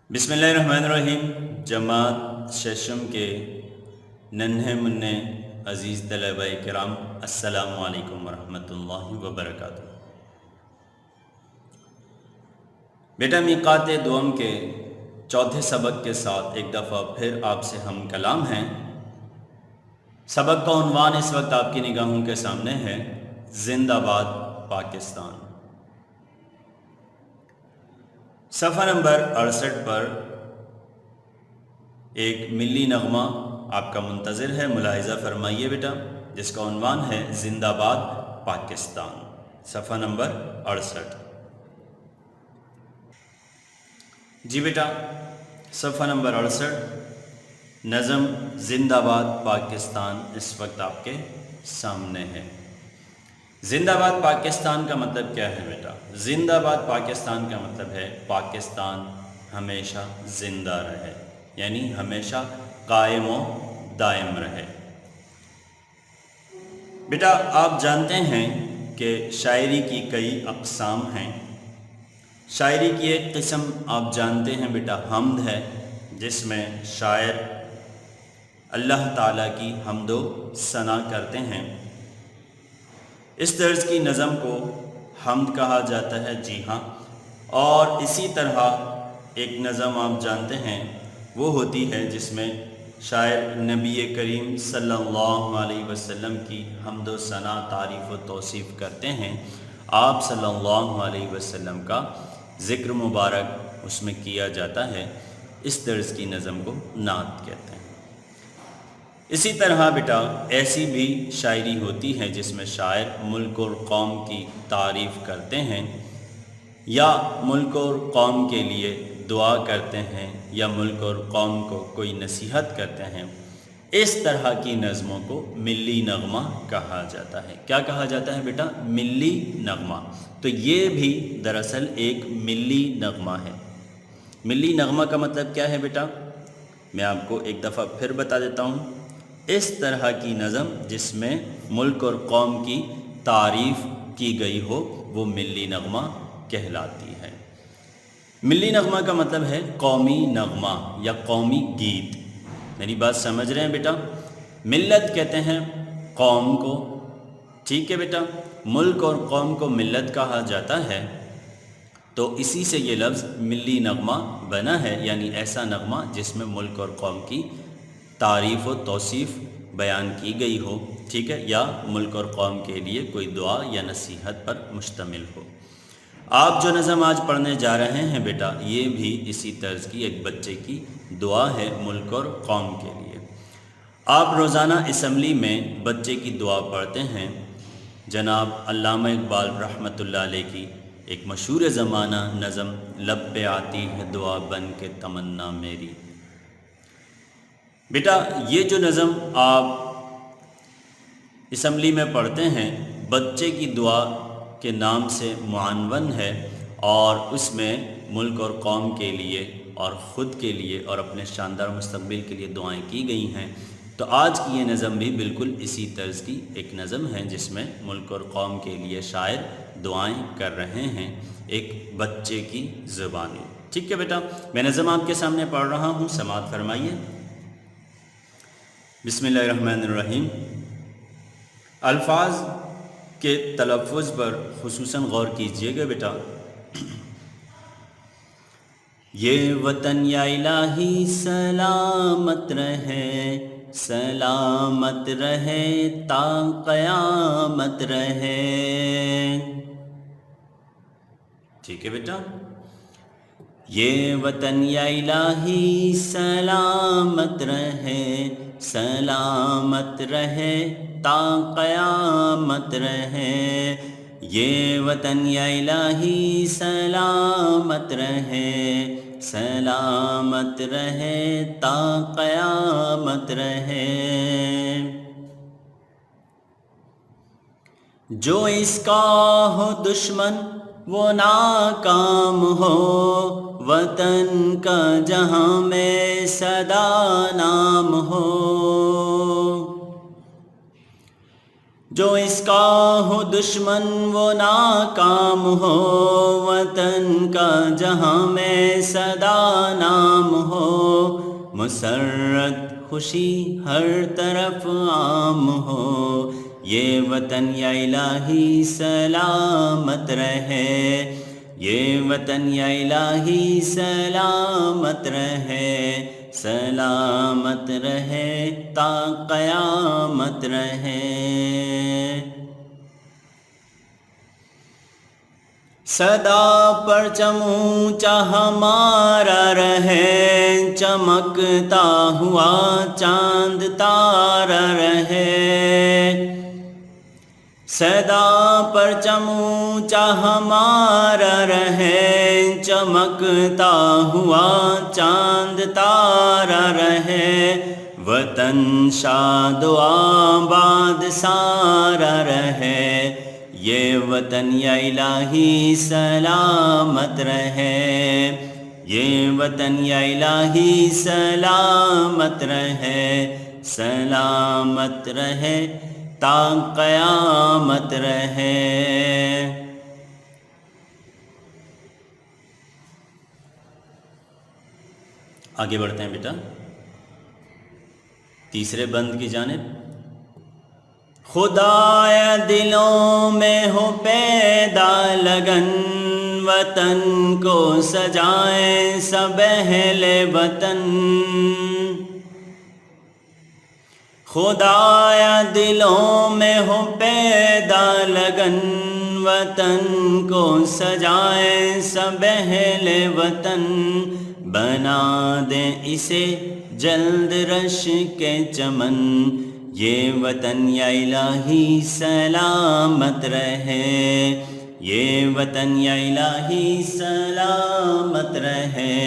بسم اللہ الرحمن الرحیم۔ جماعت ششم کے ننھے منع عزیز طلبہ کرام، السلام علیکم ورحمۃ اللہ وبرکاتہ۔ بیٹا میقات دوم کے چوتھے سبق کے ساتھ ایک دفعہ پھر آپ سے ہم کلام ہیں۔ سبق کا عنوان اس وقت آپ کی نگاہوں کے سامنے ہے، زندہ باد پاکستان۔ صفحہ نمبر 68 پر ایک ملی نغمہ آپ کا منتظر ہے، ملاحظہ فرمائیے بیٹا، جس کا عنوان ہے زندہ باد پاکستان۔ صفحہ نمبر 68۔ جی بیٹا، صفحہ نمبر 68 نظم زندہ باد پاکستان اس وقت آپ کے سامنے ہے۔ زندہ باد پاکستان کا مطلب کیا ہے بیٹا؟ زندہ باد پاکستان کا مطلب ہے پاکستان ہمیشہ زندہ رہے، یعنی ہمیشہ قائم و دائم رہے۔ بیٹا آپ جانتے ہیں کہ شاعری کی کئی اقسام ہیں۔ شاعری کی ایک قسم آپ جانتے ہیں بیٹا حمد ہے، جس میں شاعر اللہ تعالیٰ کی حمد و ثنا کرتے ہیں۔ اس طرز کی نظم کو حمد کہا جاتا ہے، جی ہاں۔ اور اسی طرح ایک نظم آپ جانتے ہیں وہ ہوتی ہے جس میں شاعر نبی کریم صلی اللہ علیہ وسلم کی حمد و ثنا، تعریف و توصیف کرتے ہیں۔ آپ صلی اللہ علیہ وسلم کا ذکر مبارک اس میں کیا جاتا ہے۔ اس طرز کی نظم کو نعت کہتے ہیں۔ اسی طرح بیٹا ایسی بھی شاعری ہوتی ہے جس میں شاعر ملک اور قوم کی تعریف کرتے ہیں، یا ملک اور قوم کے لیے دعا کرتے ہیں، یا ملک اور قوم کو کوئی نصیحت کرتے ہیں۔ اس طرح کی نظموں کو ملی نغمہ کہا جاتا ہے۔ کیا کہا جاتا ہے بیٹا؟ ملی نغمہ۔ تو یہ بھی دراصل ایک ملی نغمہ ہے۔ ملی نغمہ کا مطلب کیا ہے بیٹا؟ میں آپ کو ایک دفعہ پھر بتا دیتا ہوں۔ اس طرح کی نظم جس میں ملک اور قوم کی تعریف کی گئی ہو وہ ملی نغمہ کہلاتی ہے۔ ملی نغمہ کا مطلب ہے قومی نغمہ یا قومی گیت۔ میری بات سمجھ رہے ہیں بیٹا؟ ملت کہتے ہیں قوم کو، ٹھیک ہے بیٹا؟ ملک اور قوم کو ملت کہا جاتا ہے، تو اسی سے یہ لفظ ملی نغمہ بنا ہے، یعنی ایسا نغمہ جس میں ملک اور قوم کی تعریف و توصیف بیان کی گئی ہو، ٹھیک ہے، یا ملک اور قوم کے لیے کوئی دعا یا نصیحت پر مشتمل ہو۔ آپ جو نظم آج پڑھنے جا رہے ہیں بیٹا، یہ بھی اسی طرز کی ایک بچے کی دعا ہے ملک اور قوم کے لیے۔ آپ روزانہ اسمبلی میں بچے کی دعا پڑھتے ہیں۔ جناب علامہ اقبال رحمۃ اللہ علیہ کی ایک مشہور زمانہ نظم لب پہ آتی ہے دعا بن کے تمنا میری۔ بیٹا یہ جو نظم آپ اسمبلی میں پڑھتے ہیں بچے کی دعا کے نام سے معنون ہے، اور اس میں ملک اور قوم کے لیے اور خود کے لیے اور اپنے شاندار مستقبل کے لیے دعائیں کی گئی ہیں۔ تو آج کی یہ نظم بھی بالکل اسی طرز کی ایک نظم ہے جس میں ملک اور قوم کے لیے شاعر دعائیں کر رہے ہیں ایک بچے کی زبانی۔ ٹھیک ہے بیٹا، میں نظم آپ کے سامنے پڑھ رہا ہوں، سماعت فرمائیے۔ بسم اللہ الرحمن الرحیم۔ الفاظ کے تلفظ پر خصوصاً غور کیجئے گا بیٹا۔ یہ وطن یا الہی سلامت رہے، سلامت رہے تا قیامت رہے۔ ٹھیک ہے بیٹا؟ یہ وطن یا الہی سلامت رہے، سلامت رہے تا قیامت رہے۔ یہ وطن یا الہی سلامت رہے، سلامت رہے تا قیامت رہے۔ جو اس کا ہو دشمن وہ ناکام ہو، وطن کا جہاں میں سدا نام ہو۔ جو اس کا ہو دشمن وہ ناکام ہو، وطن کا جہاں میں سدا نام ہو، مسرت خوشی ہر طرف عام ہو، یہ وطن یا الہی سلامت رہے، یہ وطن یا الہی سلامت رہے، سلامت رہے تا قیامت رہے۔ سدا پرچم اونچا ہمارا رہے، چمکتا ہوا چاند تارا رہے، سدا پرچم اونچا ہمارا رہے، چمکتا ہوا چاند تارا رہے، وطن شاد و آباد سارا رہے، یہ وطن یا الہی سلامت رہے، یہ وطن یا الہی سلامت رہے، سلامت رہے تا قیامت رہے۔ آگے بڑھتے ہیں بیٹا تیسرے بند کی جانب۔ خدایا دلوں میں ہو پیدا لگن، وطن کو سجائیں سب اہل وطن، خدایا دلوں میں ہو پیدا لگن، وطن کو سجائیں سب اہل وطن، بنا دیں اسے جلد رش کے چمن، یہ وطن یا الہی سلامت رہے، یہ وطن یا الہی سلامت رہے،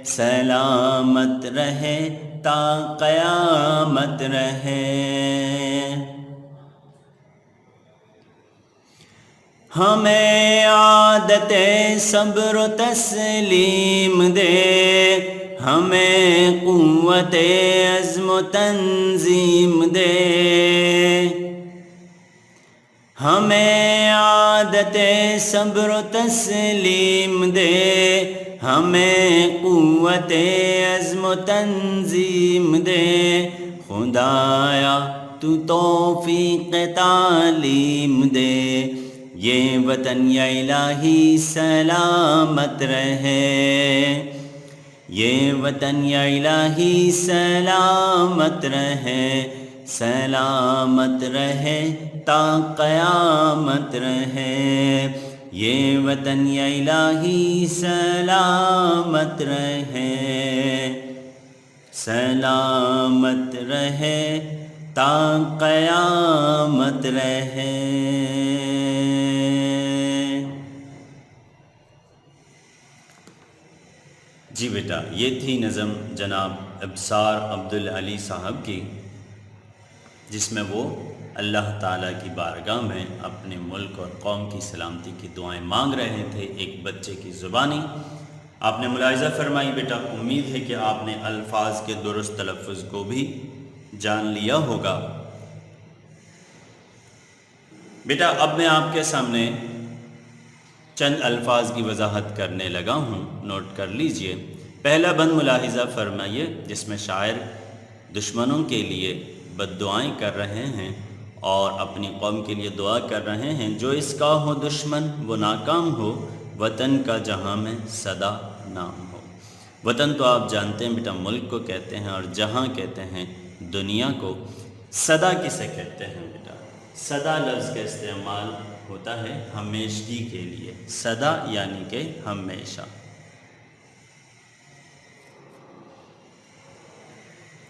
سلامت رہے تا قیامت رہے۔ ہمیں عادت صبر و تسلیم دے، ہمیں قوت عزم و تنظیم دے، ہمیں عادت صبر و تسلیم دے، ہمیں قوت عزم و تنظیم دے، خدایا تو توفیق تعلیم دے، یہ وطن یا الہی سلامت رہے، یہ وطن یا الہی سلامت رہے، سلامت رہے تا قیامت رہے، یہ وطن یا الہی سلامت رہے، سلامت رہے تا قیامت رہے۔ جی بیٹا یہ تھی نظم جناب ابصار عبدالعلی صاحب کی، جس میں وہ اللہ تعالیٰ کی بارگاہ میں اپنے ملک اور قوم کی سلامتی کی دعائیں مانگ رہے تھے ایک بچے کی زبانی۔ آپ نے ملاحظہ فرمائی بیٹا، امید ہے کہ آپ نے الفاظ کے درست تلفظ کو بھی جان لیا ہوگا۔ بیٹا اب میں آپ کے سامنے چند الفاظ کی وضاحت کرنے لگا ہوں، نوٹ کر لیجئے۔ پہلا بند ملاحظہ فرمائیے جس میں شاعر دشمنوں کے لیے بد دعائیں کر رہے ہیں اور اپنی قوم کے لیے دعا کر رہے ہیں، جو اس کا ہو دشمن وہ ناکام ہو، وطن کا جہاں میں سدا نام ہو۔ وطن تو آپ جانتے ہیں بیٹا ملک کو کہتے ہیں، اور جہاں کہتے ہیں دنیا کو۔ سدا کسے کہتے ہیں بیٹا؟ سدا لفظ کا استعمال ہوتا ہے ہمیشگی کے لیے، سدا یعنی کہ ہمیشہ۔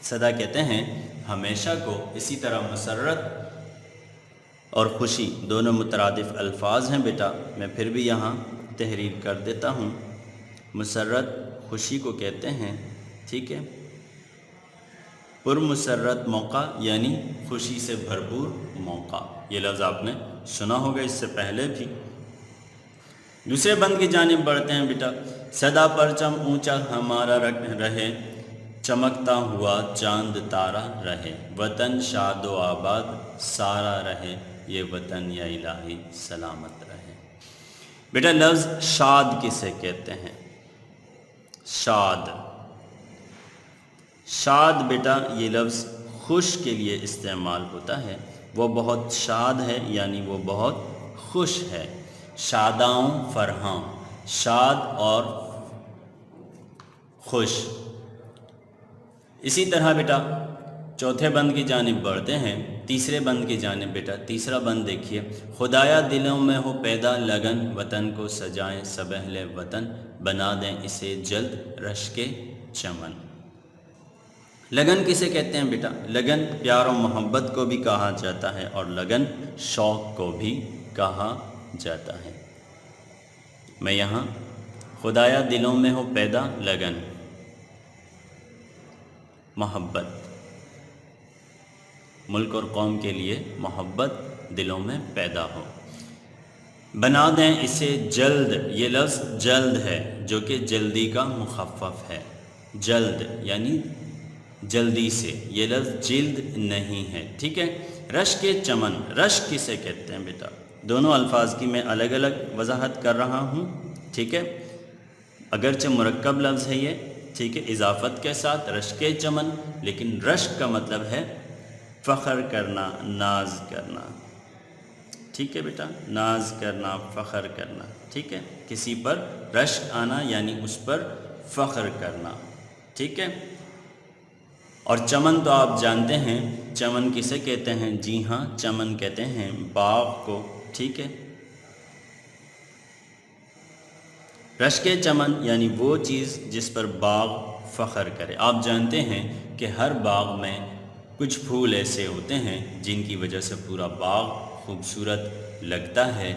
سدا کہتے ہیں ہمیشہ کو۔ اسی طرح مسرت اور خوشی دونوں مترادف الفاظ ہیں بیٹا، میں پھر بھی یہاں تحریر کر دیتا ہوں۔ مسرت خوشی کو کہتے ہیں، ٹھیک ہے، پرمسرت موقع یعنی خوشی سے بھرپور موقع، یہ لفظ آپ نے سنا ہوگا اس سے پہلے بھی۔ دوسرے بند کی جانب بڑھتے ہیں بیٹا۔ سدا پرچم اونچا ہمارا رہے، چمکتا ہوا چاند تارا رہے، وطن شاد و آباد سارا رہے، یہ وطن یا الہی سلامت رہے۔ بیٹا لفظ شاد کسے کہتے ہیں؟ شاد، شاد بیٹا یہ لفظ خوش کے لیے استعمال ہوتا ہے۔ وہ بہت شاد ہے یعنی وہ بہت خوش ہے۔ شاداؤں فرحاں، شاد اور خوش۔ اسی طرح بیٹا چوتھے بند کی جانب بڑھتے ہیں، تیسرے بند کی جانب۔ بیٹا تیسرا بند دیکھیے، خدایا دلوں میں ہو پیدا لگن، وطن کو سجائیں سب اہل وطن، بنا دیں اسے جلد رشک چمن۔ لگن کسے کہتے ہیں بیٹا؟ لگن پیار و محبت کو بھی کہا جاتا ہے اور لگن شوق کو بھی کہا جاتا ہے۔ میں یہاں خدایا دلوں میں ہو پیدا لگن، محبت، ملک اور قوم کے لیے محبت دلوں میں پیدا ہو، بنا دیں اسے جلد۔ یہ لفظ جلد ہے جو کہ جلدی کا مخفف ہے، جلد یعنی جلدی سے، یہ لفظ جلد نہیں ہے، ٹھیک ہے۔ رشک چمن، رشک کسے کہتے ہیں بیٹا؟ دونوں الفاظ کی میں الگ الگ وضاحت کر رہا ہوں، ٹھیک ہے۔ اگرچہ مرکب لفظ ہے یہ، ٹھیک ہے، اضافت کے ساتھ، رشک چمن، لیکن رشک کا مطلب ہے فخر کرنا، ناز کرنا، ٹھیک ہے بیٹا، ناز کرنا، فخر کرنا، ٹھیک ہے، کسی پر رشک آنا یعنی اس پر فخر کرنا، ٹھیک ہے۔ اور چمن تو آپ جانتے ہیں، چمن کسے کہتے ہیں؟ جی ہاں، چمن کہتے ہیں باغ کو، ٹھیک ہے۔ رشک چمن یعنی وہ چیز جس پر باغ فخر کرے۔ آپ جانتے ہیں کہ ہر باغ میں کچھ پھول ایسے ہوتے ہیں جن کی وجہ سے پورا باغ خوبصورت لگتا ہے۔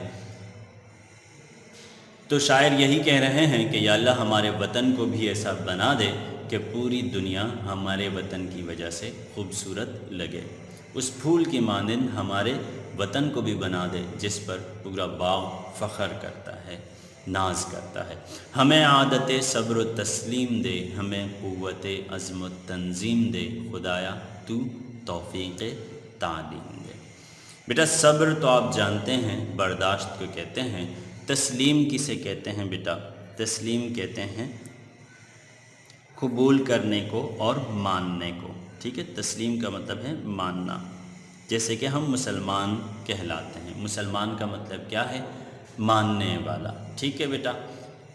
تو شاعر یہی کہہ رہے ہیں کہ یا اللہ ہمارے وطن کو بھی ایسا بنا دے کہ پوری دنیا ہمارے وطن کی وجہ سے خوبصورت لگے۔ اس پھول کی مانند ہمارے وطن کو بھی بنا دے جس پر پورا باغ فخر کرتا ہے، ناز کرتا ہے۔ ہمیں عادت صبر و تسلیم دے، ہمیں قوت عزم و تنظیم دے، خدایا تو توفیق تعلیم دے۔ بیٹا صبر تو آپ جانتے ہیں برداشت کو کہتے ہیں۔ تسلیم کسے کہتے ہیں بیٹا؟ تسلیم کہتے ہیں قبول کرنے کو اور ماننے کو، ٹھیک ہے۔ تسلیم کا مطلب ہے ماننا، جیسے کہ ہم مسلمان کہلاتے ہیں۔ مسلمان کا مطلب کیا ہے؟ ماننے والا، ٹھیک ہے بیٹا،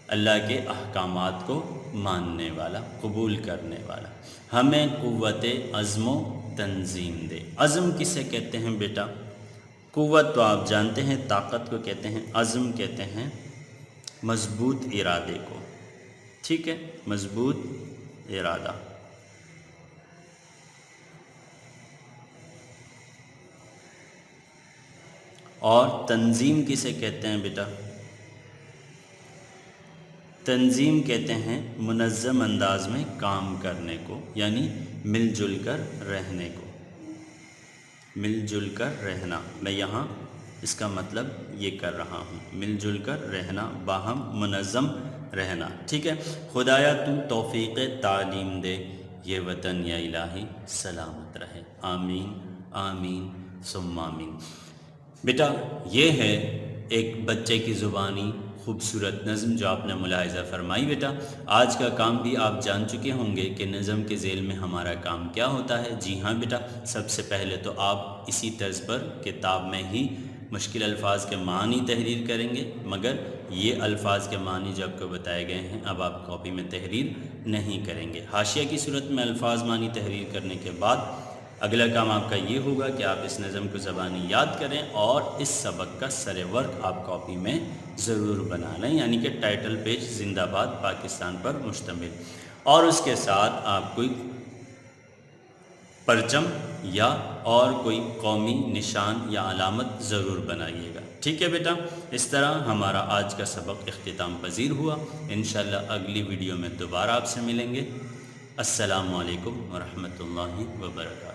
اللہ کے احکامات کو ماننے والا، قبول کرنے والا۔ ہمیں قوت عزم و تنظیم دے۔ عزم کسے کہتے ہیں بیٹا؟ قوت تو آپ جانتے ہیں طاقت کو کہتے ہیں، عزم کہتے ہیں مضبوط ارادے کو، ٹھیک ہے، مضبوط ارادہ۔ اور تنظیم کسے کہتے ہیں بیٹا؟ تنظیم کہتے ہیں منظم انداز میں کام کرنے کو، یعنی مل جل کر رہنے کو، مل جل کر رہنا۔ میں یہاں اس کا مطلب یہ کر رہا ہوں، مل جل کر رہنا، باہم منظم رہنا، ٹھیک ہے۔ خدایا تو توفیق تعلیم دے، یہ وطن یا الہی سلامت رہے، آمین آمین ثم آمین۔ بیٹا یہ ہے ایک بچے کی زبانی خوبصورت نظم جو آپ نے ملاحظہ فرمائی۔ بیٹا آج کا کام بھی آپ جان چکے ہوں گے کہ نظم کے ذیل میں ہمارا کام کیا ہوتا ہے۔ جی ہاں بیٹا، سب سے پہلے تو آپ اسی طرز پر کتاب میں ہی مشکل الفاظ کے معنی تحریر کریں گے، مگر یہ الفاظ کے معنی جو آپ کو بتائے گئے ہیں اب آپ کاپی میں تحریر نہیں کریں گے۔ حاشیہ کی صورت میں الفاظ معنی تحریر کرنے کے بعد اگلا کام آپ کا یہ ہوگا کہ آپ اس نظم کو زبانی یاد کریں اور اس سبق کا سر ورق آپ کاپی میں ضرور بنا لیں، یعنی کہ ٹائٹل پیج زندہ باد پاکستان پر مشتمل، اور اس کے ساتھ آپ کوئی پرچم یا اور کوئی قومی نشان یا علامت ضرور بنائیے گا، ٹھیک ہے بیٹا۔ اس طرح ہمارا آج کا سبق اختتام پذیر ہوا۔ انشاءاللہ اگلی ویڈیو میں دوبارہ آپ سے ملیں گے۔ السلام علیکم ورحمۃ اللہ وبرکاتہ۔